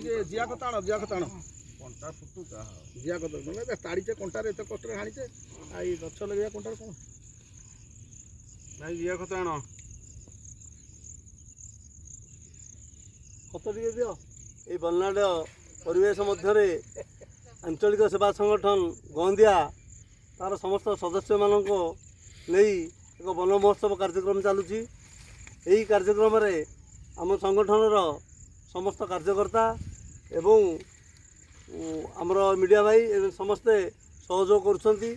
ଟିକେ ଜିଆ କଥା ଆଣ କଣ୍ଟା ଫୁଟୁକା ଜିଆ କଥା ମାନେ ତାଡ଼ିଛେ କଣ୍ଟାରେ ଏତେ କଷ୍ଟରେ ହାଣିଛେ ଆଉ ଏଇ ଗଛ ଲଗେଇବା କଣ୍ଟାରେ କ'ଣ ନାଇଁ ଜିଆ କଥା ଆଣ ଖତ ଟିକେ ଦିଅ। এই ବଲନାଡ଼ ପରିବେଶ ମଧ୍ୟରେ ଆଞ୍ଚଳିକ ସେବା ସଂଗଠନ ଗନ୍ଦିଆ ତାର ସମସ୍ତ ସଦସ୍ୟମାନଙ୍କୁ ନେଇ ଏକ ବନ ମହୋତ୍ସବ କାର୍ଯ୍ୟକ୍ରମ ଚାଲୁଛି। ଏହି କାର୍ଯ୍ୟକ୍ରମରେ ଆମ ସଂଗଠନର ସମସ୍ତ କାର୍ଯ୍ୟକର୍ତ୍ତା ଏବଂ ଆମର ମିଡ଼ିଆ ଭାଇ ସମସ୍ତେ ସହଯୋଗ କରୁଛନ୍ତି।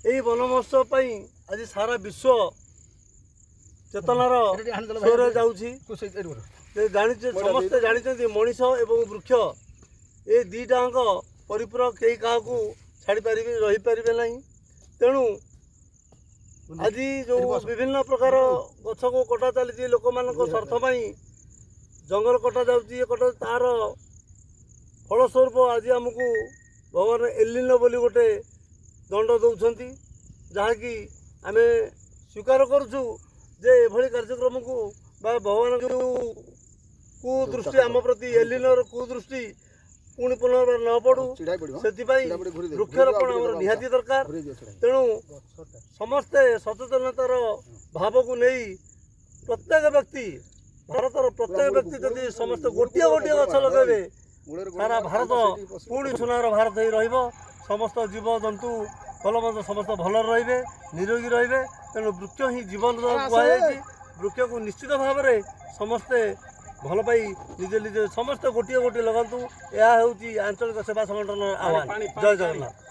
ଏହି ବନ ମହୋତ୍ସବ ପାଇଁ ଆଜି ସାରା ବିଶ୍ୱ ଚେତନାର ସ୍ୱର ଯାଉଛି। ସମସ୍ତେ ଜାଣିଛନ୍ତି ମଣିଷ ଏବଂ ବୃକ୍ଷ ଏ ଦୁଇଟାଙ୍କ ପରିପୂରକ କେହି କାହାକୁ ଛାଡ଼ିପାରିବେ ରହିପାରିବେ ନାହିଁ। ତେଣୁ ଆଜି ଯେଉଁ ବିଭିନ୍ନ ପ୍ରକାର ଗଛକୁ କଟା ଚାଲିଛି ଲୋକମାନଙ୍କ ସ୍ୱାର୍ଥ ପାଇଁ ଜଙ୍ଗଲ କଟା ଯାଉଛି ଏ କଟା ତାର ଫଳସ୍ୱରୂପ ଆଜି ଆମକୁ ଭଗବାନ ଏଲିନୋ ବୋଲି ଗୋଟେ ଦଣ୍ଡ ଦେଉଛନ୍ତି, ଯାହାକି ଆମେ ସ୍ୱୀକାର କରୁଛୁ ଯେ ଏଭଳି କାର୍ଯ୍ୟକ୍ରମକୁ ବା ଭଗବାନ ଯେଉଁ କୁଦୃଷ୍ଟି ଆମ ପ୍ରତି ଏଲିନୋର କୁଦୃଷ୍ଟି ପୁଣି ପୁନର୍ବାର ନ ପଡ଼ୁ ସେଥିପାଇଁ ବୃକ୍ଷରୋପଣ ଆମର ନିହାତି ଦରକାର। ତେଣୁ ସମସ୍ତେ ସଚେତନତାର ଭାବକୁ ନେଇ ପ୍ରତ୍ୟେକ ବ୍ୟକ୍ତି ଭାରତର ପ୍ରତ୍ୟେକ ବ୍ୟକ୍ତି ଯଦି ସମସ୍ତେ ଗୋଟିଏ ଗୋଟିଏ ଗଛ ଲଗାଇବେ ସାରା ଭାରତ ପୁଣି ସୁନାର ଭାରତ ହେଇ ରହିବ। ସମସ୍ତ ଜୀବଜନ୍ତୁ ଭଲମନ୍ଦ ସମସ୍ତେ ଭଲରେ ରହିବେ, ନିରୋଗୀ ରହିବେ। ତେଣୁ ବୃକ୍ଷ ହିଁ ଜୀବନ କୁହାଯାଇଛି। ବୃକ୍ଷକୁ ନିଶ୍ଚିତ ଭାବରେ ସମସ୍ତେ ଭଲ ପାଇ ନିଜେ ନିଜେ ସମସ୍ତେ ଗୋଟିଏ ଗୋଟିଏ ଲଗାନ୍ତୁ। ଏହା ହେଉଛି ଆଞ୍ଚଳିକ ସେବା ସଂଗଠନର ଆହ୍ୱାନ। ଜୟ ଜଗନ୍ନାଥ।